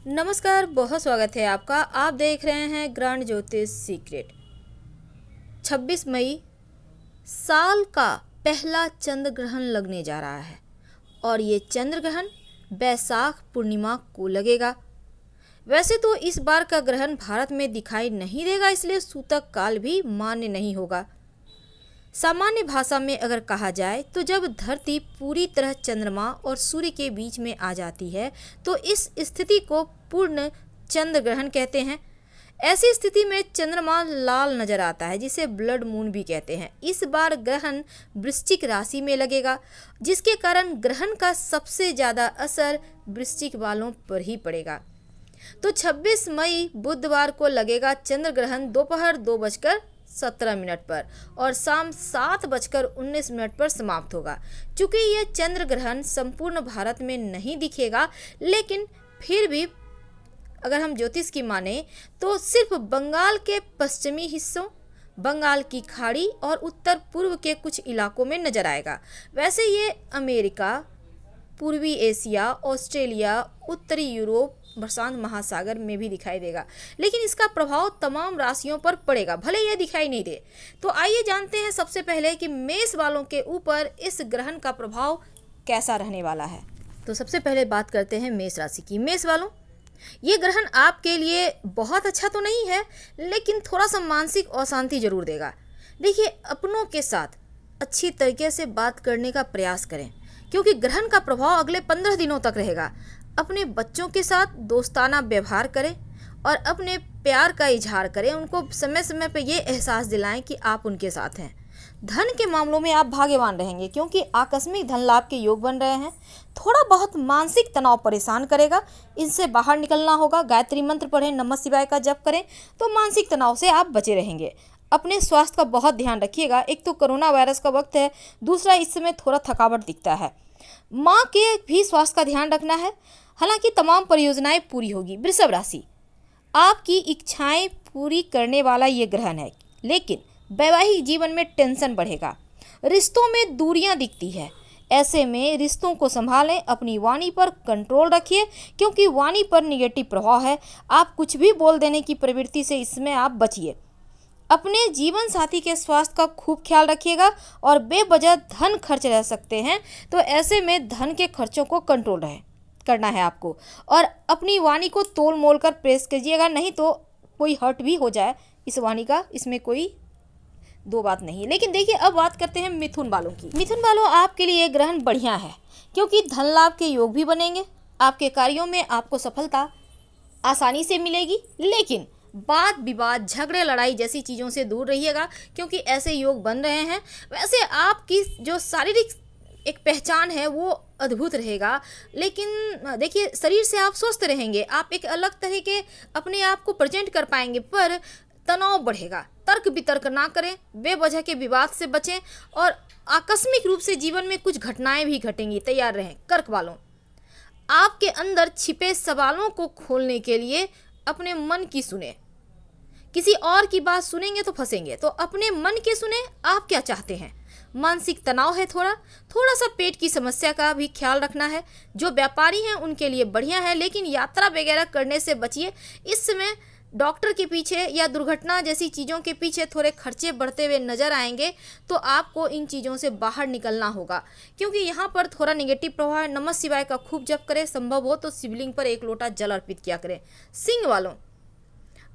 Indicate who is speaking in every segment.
Speaker 1: नमस्कार, बहुत स्वागत है आपका। आप देख रहे हैं ग्रैंड ज्योतिष सीक्रेट। 26 मई साल का पहला चंद्र ग्रहण लगने जा रहा है और ये चंद्र ग्रहण बैसाख पूर्णिमा को लगेगा। वैसे तो इस बार का ग्रहण भारत में दिखाई नहीं देगा, इसलिए सूतक काल भी मान्य नहीं होगा। सामान्य भाषा में अगर कहा जाए तो जब धरती पूरी तरह चंद्रमा और सूर्य के बीच में आ जाती है तो इस स्थिति को पूर्ण चंद्र ग्रहण कहते हैं। ऐसी स्थिति में चंद्रमा लाल नजर आता है, जिसे ब्लड मून भी कहते हैं। इस बार ग्रहण वृश्चिक राशि में लगेगा, जिसके कारण ग्रहण का सबसे ज़्यादा असर वृश्चिक वालों पर ही पड़ेगा। तो 26 मई बुधवार को लगेगा चंद्र ग्रहण दोपहर 2:17 पर और शाम 7:19 पर समाप्त होगा। चूंकि यह चंद्र ग्रहण संपूर्ण भारत में नहीं दिखेगा, लेकिन फिर भी अगर हम ज्योतिष की माने तो सिर्फ बंगाल के पश्चिमी हिस्सों, बंगाल की खाड़ी और उत्तर पूर्व के कुछ इलाकों में नजर आएगा। वैसे ये अमेरिका, पूर्वी एशिया, ऑस्ट्रेलिया, उत्तरी यूरोप, प्रशांत महासागर में भी दिखाई देगा, लेकिन इसका प्रभाव तमाम राशियों पर पड़ेगा, भले यह दिखाई नहीं दे। तो आइए जानते हैं सबसे पहले कि मेष वालों के ऊपर इस ग्रहण का प्रभाव कैसा रहने वाला है। तो सबसे पहले बात करते हैं मेष राशि की। मेष वालों, ये ग्रहण आपके लिए बहुत अच्छा तो नहीं है, लेकिन थोड़ा सा मानसिक अशांति जरूर देगा। देखिए, अपनों के साथ अच्छी तरीके से बात करने का प्रयास करें, क्योंकि ग्रहण का प्रभाव अगले 15 दिनों तक रहेगा। अपने बच्चों के साथ दोस्ताना व्यवहार करें और अपने प्यार का इजहार करें। उनको समय समय पर ये एहसास दिलाएं कि आप उनके साथ हैं। धन के मामलों में आप भाग्यवान रहेंगे, क्योंकि आकस्मिक धन लाभ के योग बन रहे हैं। थोड़ा बहुत मानसिक तनाव परेशान करेगा, इनसे बाहर निकलना होगा। गायत्री मंत्र पढ़ें, नमः शिवाय का जप करें तो मानसिक तनाव से आप बचे रहेंगे। अपने स्वास्थ्य का बहुत ध्यान रखिएगा। एक तो कोरोना वायरस का वक्त है, दूसरा इस समय थोड़ा थकावट दिखता है। माँ के भी स्वास्थ्य का ध्यान रखना है। हालांकि तमाम परियोजनाएं पूरी होगी। वृषभ राशि, आपकी इच्छाएं पूरी करने वाला ये ग्रहण है, लेकिन वैवाहिक जीवन में टेंशन बढ़ेगा। रिश्तों में दूरियां दिखती है। ऐसे में रिश्तों को संभालें, अपनी वाणी पर कंट्रोल रखिए, क्योंकि वाणी पर निगेटिव प्रभाव है। आप कुछ भी बोल देने की प्रवृत्ति से इसमें आप बचिए। अपने जीवन साथी के स्वास्थ्य का खूब ख्याल रखिएगा और बेवजह धन खर्च रह सकते हैं, तो ऐसे में धन के खर्चों को कंट्रोल करना है आपको। और अपनी वाणी को तोल मोल कर प्रेस कीजिएगा, नहीं तो कोई हर्ट भी हो जाए इस वाणी का, इसमें कोई दो बात नहीं है। लेकिन देखिए, अब बात करते हैं मिथुन वालों की। मिथुन वालों, आपके लिए ग्रहण बढ़िया है, क्योंकि धन लाभ के योग भी बनेंगे। आपके कार्यों में आपको सफलता आसानी से मिलेगी, लेकिन वाद विवाद, झगड़े, लड़ाई जैसी चीज़ों से दूर रहिएगा, क्योंकि ऐसे योग बन रहे हैं। वैसे आपकी जो शारीरिक एक पहचान है वो अद्भुत रहेगा, लेकिन देखिए, शरीर से आप स्वस्थ रहेंगे, आप एक अलग तरह के अपने आप को प्रेजेंट कर पाएंगे, पर तनाव बढ़ेगा। तर्क वितर्क ना करें, बेवजह के विवाद से बचें और आकस्मिक रूप से जीवन में कुछ घटनाएं भी घटेंगी, तैयार रहें। कर्क वालों, आपके अंदर छिपे सवालों को खोलने के लिए अपने मन की सुने। किसी और की बात सुनेंगे तो फंसेंगे, तो अपने मन के सुने, आप क्या चाहते हैं। मानसिक तनाव है, थोड़ा सा पेट की समस्या का भी ख्याल रखना है। जो व्यापारी हैं उनके लिए बढ़िया है, लेकिन यात्रा वगैरह करने से बचिए। इस समय डॉक्टर के पीछे या दुर्घटना जैसी चीज़ों के पीछे थोड़े खर्चे बढ़ते हुए नजर आएंगे, तो आपको इन चीज़ों से बाहर निकलना होगा, क्योंकि यहाँ पर थोड़ा निगेटिव प्रभाव है। नमः शिवाय का खूब जप करें, संभव हो तो शिवलिंग पर 1 लोटा जल अर्पित किया करें। सिंह वालों,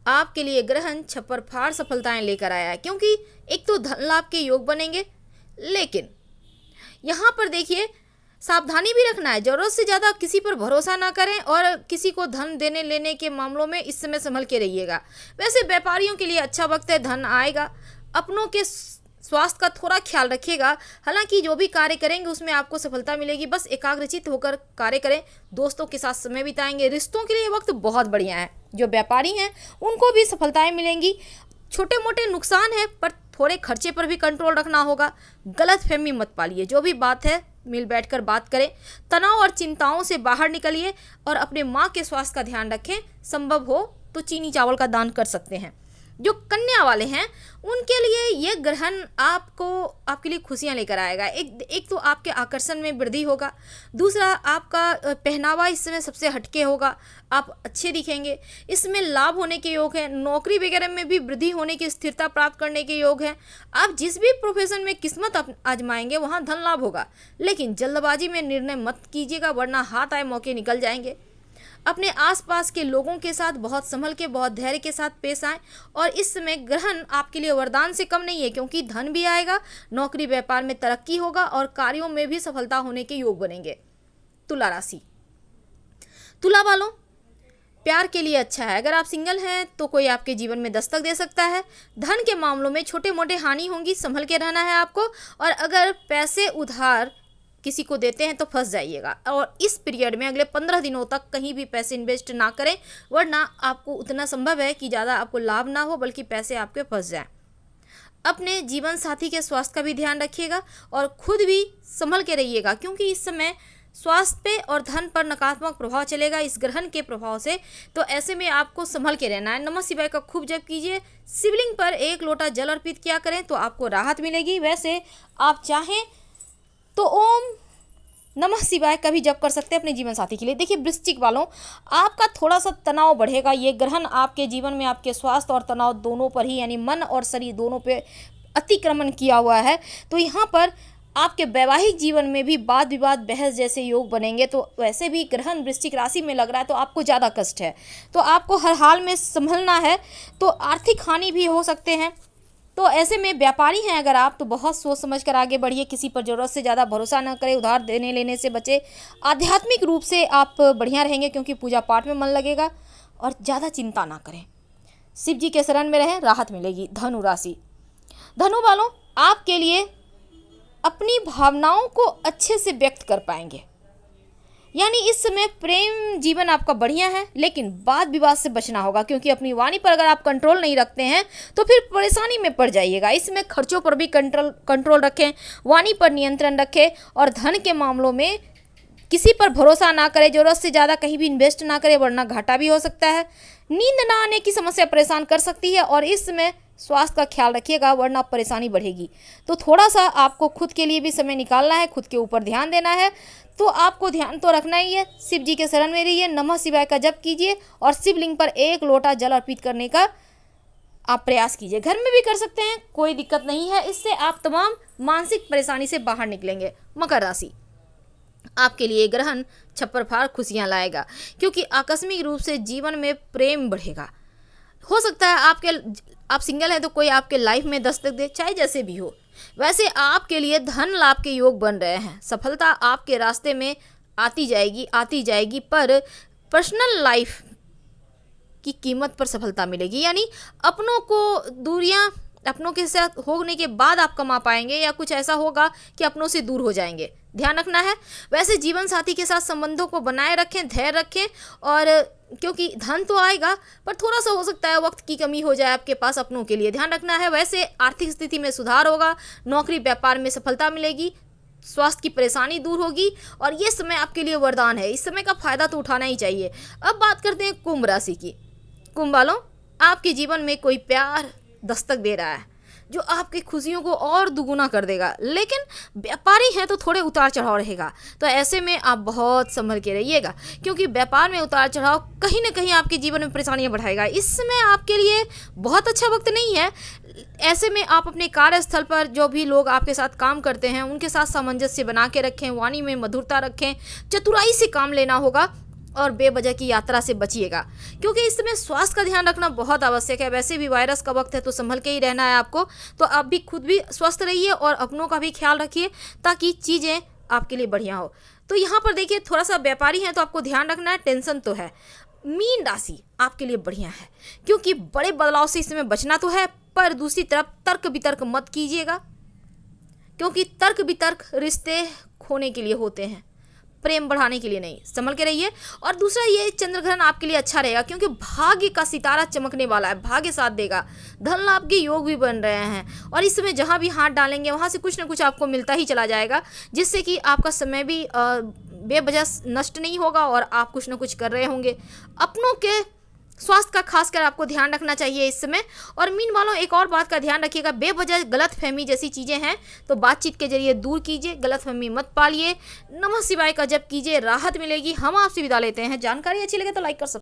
Speaker 1: आपके लिए ग्रहण छप्पर फाड़ सफलताएं लेकर आया है, क्योंकि एक तो धन लाभ के योग बनेंगे, लेकिन यहाँ पर देखिए, सावधानी भी रखना है। जरूरत से ज़्यादा किसी पर भरोसा ना करें और किसी को धन देने लेने के मामलों में इस समय संभल के रहिएगा। वैसे व्यापारियों के लिए अच्छा वक्त है, धन आएगा। अपनों के स्वास्थ्य का थोड़ा ख्याल रखिएगा। हालांकि जो भी कार्य करेंगे उसमें आपको सफलता मिलेगी, बस एकाग्रचित्त होकर कार्य करें। दोस्तों के साथ समय बिताएंगे। रिश्तों के लिए वक्त बहुत बढ़िया है। जो व्यापारी हैं उनको भी सफलताएं मिलेंगी। छोटे मोटे नुकसान है, पर थोड़े खर्चे पर भी कंट्रोल रखना होगा। गलतफहमी मत पालिए, जो भी बात है मिल बैठकर बात करें। तनाव और चिंताओं से बाहर निकलिए और अपने माँ के स्वास्थ्य का ध्यान रखें। संभव हो तो चीनी चावल का दान कर सकते हैं। जो कन्या वाले हैं उनके लिए ये ग्रहण आपके लिए खुशियां लेकर आएगा। एक तो आपके आकर्षण में वृद्धि होगा, दूसरा आपका पहनावा इस समय सबसे हटके होगा, आप अच्छे दिखेंगे। इसमें लाभ होने के योग है, नौकरी वगैरह में भी वृद्धि होने की, स्थिरता प्राप्त करने के योग है। आप जिस भी प्रोफेशन में किस्मत आजमाएंगे वहाँ धन लाभ होगा, लेकिन जल्दबाजी में निर्णय मत कीजिएगा वरना हाथ आए मौके निकल जाएंगे। अपने आसपास के लोगों के साथ बहुत संभल के, बहुत धैर्य के साथ पेश आएं। और इस समय ग्रहण आपके लिए वरदान से कम नहीं है, क्योंकि धन भी आएगा, नौकरी व्यापार में तरक्की होगा और कार्यों में भी सफलता होने के योग बनेंगे। तुला राशि, तुला वालों, प्यार के लिए अच्छा है। अगर आप सिंगल हैं तो कोई आपके जीवन में दस्तक दे सकता है। धन के मामलों में छोटे मोटे हानि होंगी, संभल के रहना है आपको। और अगर पैसे उधार किसी को देते हैं तो फंस जाइएगा। और इस पीरियड में अगले 15 दिनों तक कहीं भी पैसे इन्वेस्ट ना करें, वरना आपको उतना संभव है कि ज़्यादा आपको लाभ ना हो बल्कि पैसे आपके फंस जाएं। अपने जीवन साथी के स्वास्थ्य का भी ध्यान रखिएगा और खुद भी संभल के रहिएगा, क्योंकि इस समय स्वास्थ्य पे और धन पर नकारात्मक प्रभाव चलेगा इस ग्रहण के प्रभाव से। तो ऐसे में आपको संभल के रहना है। नमः शिवाय का खूब जप कीजिए, शिवलिंग पर 1 लोटा जल अर्पित किया करें तो आपको राहत मिलेगी। वैसे आप चाहें तो ओम नमः शिवाय का भी जप कर सकते हैं अपने जीवन साथी के लिए। देखिए वृश्चिक वालों, आपका थोड़ा सा तनाव बढ़ेगा। ये ग्रहण आपके जीवन में आपके स्वास्थ्य और तनाव दोनों पर ही, यानी मन और शरीर दोनों पे अतिक्रमण किया हुआ है। तो यहाँ पर आपके वैवाहिक जीवन में भी वाद विवाद, बहस जैसे योग बनेंगे। तो वैसे भी ग्रहण वृश्चिक राशि में लग रहा है तो आपको ज़्यादा कष्ट है, तो आपको हर हाल में संभलना है। तो आर्थिक हानि भी हो सकते हैं। तो ऐसे में व्यापारी हैं अगर आप, तो बहुत सोच समझ कर आगे बढ़िए। किसी पर ज़रूरत से ज़्यादा भरोसा न करें, उधार देने लेने से बचे। आध्यात्मिक रूप से आप बढ़िया रहेंगे क्योंकि पूजा पाठ में मन लगेगा। और ज़्यादा चिंता ना करें, शिव जी के शरण में रहें, राहत मिलेगी। धनु राशि, धनु वालों, आपके लिए अपनी भावनाओं को अच्छे से व्यक्त कर पाएंगे। यानी इस समय प्रेम जीवन आपका बढ़िया है, लेकिन वाद विवाद से बचना होगा, क्योंकि अपनी वाणी पर अगर आप कंट्रोल नहीं रखते हैं तो फिर परेशानी में पड़ जाइएगा। इसमें खर्चों पर भी कंट्रोल रखें, वाणी पर नियंत्रण रखें। और धन के मामलों में किसी पर भरोसा ना करें, ज़रूरत से ज़्यादा कहीं भी इन्वेस्ट ना करें वरना घाटा भी हो सकता है। नींद ना आने की समस्या परेशान कर सकती है और इस समय स्वास्थ्य का ख्याल रखिएगा वरना परेशानी बढ़ेगी। तो थोड़ा सा आपको खुद के लिए भी समय निकालना है, खुद के ऊपर ध्यान देना है। तो आपको ध्यान तो रखना ही है, शिव जी के शरण में रहिए, नमः शिवाय का जप कीजिए और शिवलिंग पर 1 लोटा जल अर्पित करने का आप प्रयास कीजिए। घर में भी कर सकते हैं, कोई दिक्कत नहीं है। इससे आप तमाम मानसिक परेशानी से बाहर निकलेंगे। मकर राशि, आपके लिए ग्रहण छप्पर फाड़ खुशियाँ लाएगा, क्योंकि आकस्मिक रूप से जीवन में प्रेम बढ़ेगा। हो सकता है आप सिंगल हैं तो कोई आपके लाइफ में दस्तक दे, चाहे जैसे भी हो। वैसे आपके लिए धन लाभ के योग बन रहे हैं, सफलता आपके रास्ते में आती जाएगी, पर पर्सनल लाइफ की कीमत पर सफलता मिलेगी। यानी अपनों के साथ होने के बाद आप कमा पाएंगे, या कुछ ऐसा होगा कि अपनों से दूर हो जाएंगे, ध्यान रखना है। वैसे जीवन साथी के साथ संबंधों को बनाए रखें, धैर्य रखें। और क्योंकि धन तो आएगा पर थोड़ा सा हो सकता है वक्त की कमी हो जाए आपके पास, अपनों के लिए ध्यान रखना है। वैसे आर्थिक स्थिति में सुधार होगा, नौकरी व्यापार में सफलता मिलेगी, स्वास्थ्य की परेशानी दूर होगी और ये समय आपके लिए वरदान है। इस समय का फायदा तो उठाना ही चाहिए। अब बात करते हैं कुंभ राशि की। कुंभ वालों, आपके जीवन में कोई प्यार दस्तक दे रहा है जो आपकी खुशियों को और दुगुना कर देगा, लेकिन व्यापारी हैं तो थोड़े उतार चढ़ाव रहेगा। तो ऐसे में आप बहुत संभल के रहिएगा, क्योंकि व्यापार में उतार चढ़ाव कहीं ना कहीं आपके जीवन में परेशानियां बढ़ाएगा। इस समय आपके लिए बहुत अच्छा वक्त नहीं है। ऐसे में आप अपने कार्यस्थल पर जो भी लोग आपके साथ काम करते हैं उनके साथ सामंजस्य बना के रखें, वाणी में मधुरता रखें, चतुराई से काम लेना होगा और बेवजह की यात्रा से बचिएगा, क्योंकि इस समय स्वास्थ्य का ध्यान रखना बहुत आवश्यक है। वैसे भी वायरस का वक्त है तो संभल के ही रहना है आपको। तो आप भी खुद भी स्वस्थ रहिए और अपनों का भी ख्याल रखिए ताकि चीज़ें आपके लिए बढ़िया हो। तो यहाँ पर देखिए, थोड़ा सा व्यापारी हैं तो आपको ध्यान रखना है, टेंशन तो है। मीन राशि आपके लिए बढ़िया है, क्योंकि बड़े बदलाव से इस समय बचना तो है, पर दूसरी तरफ तर्क वितर्क मत कीजिएगा, क्योंकि तर्क वितर्क रिश्ते खोने के लिए होते हैं, प्रेम बढ़ाने के लिए नहीं। संभल के रहिए। और दूसरा, ये चंद्रग्रहण आपके लिए अच्छा रहेगा क्योंकि भाग्य का सितारा चमकने वाला है, भाग्य साथ देगा, धन लाभ के योग भी बन रहे हैं और इस समय जहाँ भी हाथ डालेंगे वहाँ से कुछ ना कुछ आपको मिलता ही चला जाएगा, जिससे कि आपका समय भी बेवजह नष्ट नहीं होगा और आप कुछ ना कुछ कर रहे होंगे। अपनों के स्वास्थ्य का खासकर आपको ध्यान रखना चाहिए इस समय। और मीन वालों, एक और बात का ध्यान रखिएगा, बेवजह गलतफहमी जैसी चीज़ें हैं तो बातचीत के जरिए दूर कीजिए, गलतफहमी मत पालिए, नमः शिवाय का जप कीजिए, राहत मिलेगी। हम आपसे विदा लेते हैं। जानकारी अच्छी लगे तो लाइक कर सकते हैं।